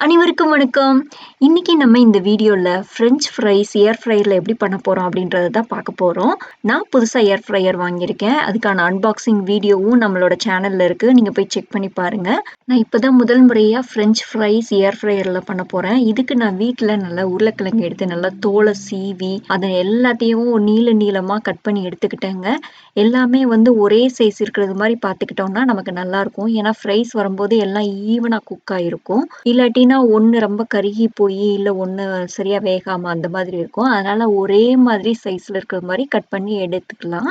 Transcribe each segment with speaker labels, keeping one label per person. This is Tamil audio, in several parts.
Speaker 1: அனைவருக்கும் வணக்கம். இன்னைக்கு நம்ம இந்த வீடியோல ஃப்ரெஞ்ச் ஃப்ரைஸ் ஏர் ஃப்ரையர்ல எப்படி பண்ண போறோம் அப்படின்றத தான் பார்க்க போறோம். நான் புதுசா ஏர் ஃப்ரையர் வாங்கியிருக்கேன். அதுக்கான அன்பாக்சிங் வீடியோவும் நம்மளோட சேனல்ல இருக்கு. நீங்க போய் செக் பண்ணி பாருங்க. நான் இப்பதான் முதல் முறையா ஃப்ரெஞ்ச் ஃப்ரைஸ் ஏர் ஃப்ரையர்ல பண்ண போறேன். இதுக்கு நான் வீட்ல நல்லா உருளைக்கிழங்கு எடுத்து நல்லா தோலை சீவி அதை எல்லாத்தையும் நீள நீளமா கட் பண்ணி எடுத்துக்கிட்டேங்க. எல்லாமே வந்து ஒரே சைஸ் இருக்கிறது மாதிரி பார்த்துக்கிட்டோம்னா நமக்கு நல்லா இருக்கும். ஏன்னா ஃப்ரைஸ் வரும்போது எல்லாம் ஈவனா குக் ஆயிருக்கும். இல்லாட்டினா ஒண்ணு ரொம்ப கருகி போயி, இல்ல ஒண்ணு சரியா வேகாம அந்த மாதிரி இருக்கும். அதனால ஒரே மாதிரி சைஸ்ல இருக்கிற மாரி கட் பண்ணி எடுத்துக்கலாம்.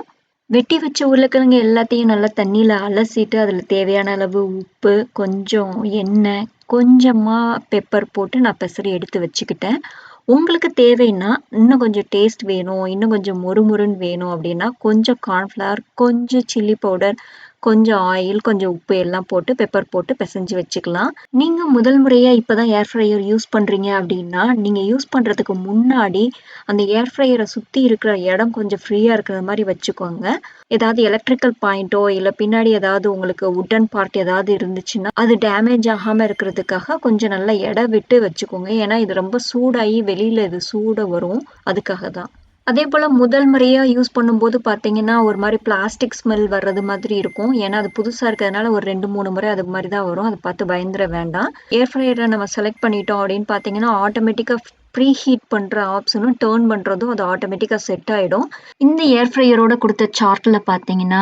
Speaker 1: வெட்டி வச்ச உருளைக்கிழங்கு எல்லாத்தையும் நல்லா தண்ணீல அலசிட்டு, அதுல தேவையான அளவு உப்பு, கொஞ்சம் எண்ணெய், கொஞ்சமா பெப்பர் போட்டு நான் பெசரி எடுத்து வச்சுக்கிட்டேன். உங்களுக்கு தேவைன்னா, இன்னும் கொஞ்சம் டேஸ்ட் வேணும், இன்னும் கொஞ்சம் மொறுமொறுன்னு வேணும் அப்படின்னா, கொஞ்சம் கார்ன்ஃப்ளவர், கொஞ்சம் சில்லி பவுடர், கொஞ்சம் ஆயில், கொஞ்சம் உப்பு எல்லாம் போட்டு பெப்பர் போட்டு பெசஞ்சு வச்சுக்கலாம். நீங்க முதல் முறையா இப்பதான் ஏர் ஃப்ரையர் யூஸ் பண்றீங்க அப்படின்னா, நீங்க யூஸ் பண்றதுக்கு முன்னாடி அந்த ஏர் ஃப்ரையர சுத்தி இருக்கிற இடம் கொஞ்சம் ஃப்ரீயா இருக்கிற மாரி வச்சுக்கோங்க. ஏதாவது எலக்ட்ரிக்கல் பாயிண்டோ, இல்ல பின்னாடி ஏதாவது உங்களுக்கு வுட்டன் பார்ட் ஏதாவது இருந்துச்சுன்னா, அது டேமேஜ் ஆகாம இருக்கிறதுக்காக கொஞ்சம் நல்லா எடை விட்டு வச்சுக்கோங்க. ஏன்னா இது ரொம்ப சூடாகி வெளியில இது சூட வரும். அதுக்காக தான். அதேபோல முதல் முறையா யூஸ் பண்ணும்போது பார்த்தீங்கன்னா, ஒரு மாரி பிளாஸ்டிக் ஸ்மெல் வர்றது மாதிரி இருக்கும். ஏன்னா, அது புதுசா இருக்கிறதுனால ஒரு 2, 3 முறை அது மாரி தான் வரும். அத பார்த்து பயந்துற வேண்டாம். ஏர் ஃப்ரையர நம்ம செலக்ட் பண்ணிட்டோம் அப்படின்னு பார்த்தீங்கன்னா, ஆட்டோமேட்டிக்கா ப்ரீ ஹீட் பண்ற ஆப்ஷனும், டர்ன் பண்றதும் அது ஆட்டோமேட்டிக்கா செட் ஆயிடும். இந்த ஏர் ஃப்ரையரோட குடுத்த சார்ட்ல பார்த்தீங்கன்னா,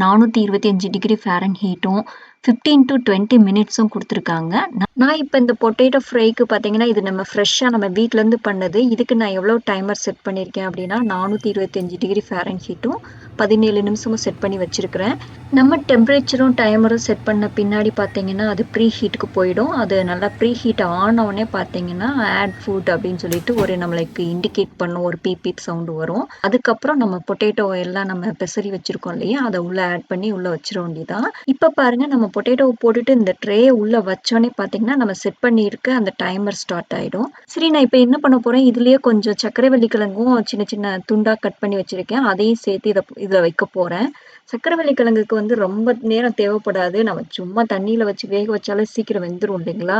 Speaker 1: 425 டிகிரி ஃபாரன்ஹீட்டும், 15 டூ 20 மினிட்ஸும் குடுத்துருக்காங்க. நான் இப்ப இந்த பொட்டேட்டோ ஃப்ரைக்கு பார்த்தீங்கன்னா, இது நம்ம ஃப்ரெஷ்ஷா நம்ம வீட்லருந்து பண்ணது. இதுக்கு நான் எவ்வளோ டைமர் செட் பண்ணியிருக்கேன் அப்படின்னா, 425 டிகிரி ஃபாரன்ஹீட்டும், 17 நிமிஷமும் செட் பண்ணி வச்சிருக்கிறேன். நம்ம டெம்பரேச்சரும், டைமரும் செட் பண்ண பின்னாடி பார்த்தீங்கன்னா, அது ப்ரீ ஹீட்டுக்கு போயிடும். அது நல்லா ப்ரீ ஹீட் ஆனவுனே பார்த்தீங்கன்னா, ஆட் ஃபுட் அப்படின்னு சொல்லிட்டு ஒரு நம்மளுக்கு இண்டிகேட் பண்ணும். ஒரு பீப் பீப் சவுண்ட் வரும். அதுக்கப்புறம் நம்ம பொட்டேட்டோ எல்லாம் நம்ம பெசரி வச்சிருக்கோம் இல்லையா? அத உள்ள ஆட் பண்ணி உள்ள வச்சிர வேண்டியதுதான். இப்ப பாருங்க நம்ம பொட்டேட்டோவ போட்டுட்டு இந்த ட்ரேய உள்ள வச்சோனே பார்த்தீங்கன்னா, நம்ம செட் பண்ணியிருக்க அந்த டைமர் ஸ்டார்ட் ஆயிடும். சரி நான் இப்ப என்ன பண்ண போறேன், இதுலயே கொஞ்சம் சர்க்கரைவள்ளி கிழங்கும் சின்ன சின்ன துண்டா கட் பண்ணி வச்சிருக்கேன். அதையும் சேர்த்து இதுல வைக்க போறேன். சர்க்கரைவள்ளி கிழங்குக்கு வந்து ரொம்ப நேரம் தேவைப்படாது. நம்ம சும்மா தண்ணீல வச்சு வேக வச்சாலே சீக்கிரம் வெந்துரும் இல்லைங்களா?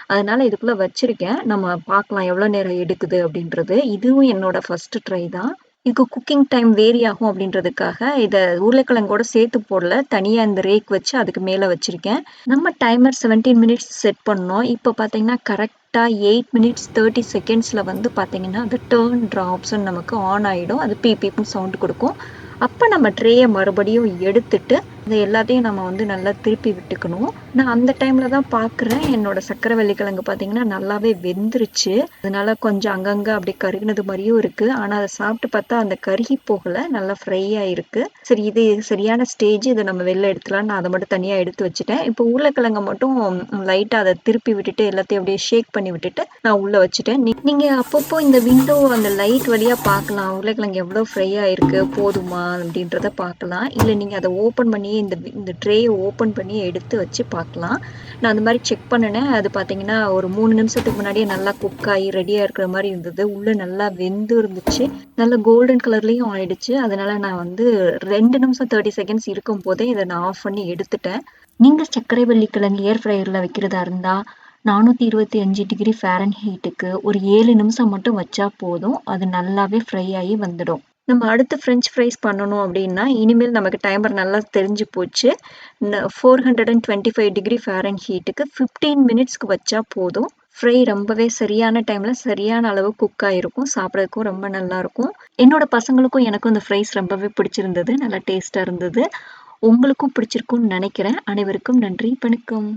Speaker 1: அதனால இதுக்குள்ள வச்சிருக்கேன். நம்ம பார்க்கலாம் எவ்வளோ நேரம் எடுக்குது அப்படின்றது. இதுவும் என்னோட ஃபர்ஸ்ட் ட்ரை தான். இதுக்கு குக்கிங் டைம் வேரி ஆகும் அப்படின்றதுக்காக இத உருளைக்கிழங்கோட சேர்த்து போடல. தனியா இந்த ரேக் வச்சு அதுக்கு மேல வச்சிருக்கேன். நம்ம டைமர் 17 மினிட்ஸ் செட் பண்ணோம். இப்ப பார்த்தீங்கன்னா, கரெக்ட்டா 8 மினிட்ஸ் 30 செகண்ட்ஸ்ல வந்து பார்த்தீங்கன்னா, அந்த டர்ன்ற ஆப்ஷன் நமக்கு ஆன் ஆயிடும். அது பீப் பீப்ன்னு சவுண்ட் குடுக்கும். அப்ப நம்ம ட்ரேய மறுபடியும் எடுத்துட்டு, இத எல்லாத்தையும் நம்ம வந்து நல்லா திருப்பி விட்டுக்கணும். நான் அந்த டைம்ல தான் பார்க்குறேன், என்னோட சர்க்கரைவள்ளி கிழங்கு பார்த்தீங்கன்னா, நல்லாவே வெந்துருச்சு. அதனால கொஞ்சம் அங்கங்க அப்படியே கருகுனது மாரியும் இருக்கு. ஆனா அத சாப்பிட்டு பார்த்தா அந்த கருகி போகல. நல்லா ஃப்ரை ஆயிருக்கு. சரி இது சரியான ஸ்டேஜ். இத நம்ம வெளில எடுத்துலான்னு நான் அத மட்டும் தனியா எடுத்து வச்சுட்டேன். இப்போ உருளைக்கிழங்க மட்டும் லைட்டா அத திருப்பி விட்டுட்டு, எல்லாத்தையும் அப்படியே ஷேக் பண்ணி விட்டுட்டு, நான் உள்ள வச்சுட்டேன். நீங்க அப்பப்போ இந்த விண்டோ அந்த லைட் வழியா பார்க்கலாம். உருளைக்கிழங்கு எவ்வளோ ஃப்ரை ஆயிருக்கு, போதுமா அப்படின்றத பார்க்கலாம். இல்ல நீங்க அத ஓப்பன் பண்ணியே இந்த ட்ரேய ஓப்பன் பண்ணி எடுத்து வச்சு பார்க்கலாம். நான் அந்த மாரி செக் பண்ணுனேன். அது பார்த்தீங்கன்னா, ஒரு 3 நிமிஷத்துக்கு முன்னாடியே நல்லா குக் ஆகி ரெடியா இருக்கிற மாரி இருந்தது. உள்ள நல்லா வெந்து இருந்துச்சு. நல்ல கோல்டன் கலர்லயும் ஆயிடுச்சு. அதனால நான் வந்து 2 நிமிஷம் 30 செகண்ட்ஸ் இருக்கும்போதே இத நான் ஆஃப் பண்ணி எடுத்துட்டேன். நீங்க சர்க்கரைவள்ளி கிழங்கு ஏர் ஃப்ரையர்ல வைக்கிறதா இருந்தா, 425 டிகிரி ஃபாரன்ஹீட்டுக்கு ஒரு 7 நிமிஷம் மட்டும் வச்சா போதும். அது நல்லாவே ஃப்ரை ஆகி வந்துடும். நம்ம அடுத்து ஃப்ரெஞ்ச் ஃப்ரைஸ் பண்ணணும் அப்படின்னா, இனிமேல் நமக்கு டைமர் நல்லா தெரிஞ்சு போச்சு. 425 டிகிரி ஃபாரன்ஹீட்டுக்கு 15 மினிட்ஸ்க்கு வச்சா போதும். ஃப்ரை ரொம்பவே சரியான டைம்ல சரியான அளவு குக் ஆயிருக்கும். சாப்பிடறதுக்கும் ரொம்ப நல்லாருக்கும். என்னோட பசங்களுக்கும் எனக்கும் இந்த ஃப்ரைஸ் ரொம்பவே பிடிச்சிருந்தது. நல்லா டேஸ்ட்டா இருந்தது. உங்களுக்கும் பிடிச்சிருக்கும்னு நினைக்கிறேன். அனைவருக்கும் நன்றி. வணக்கம்.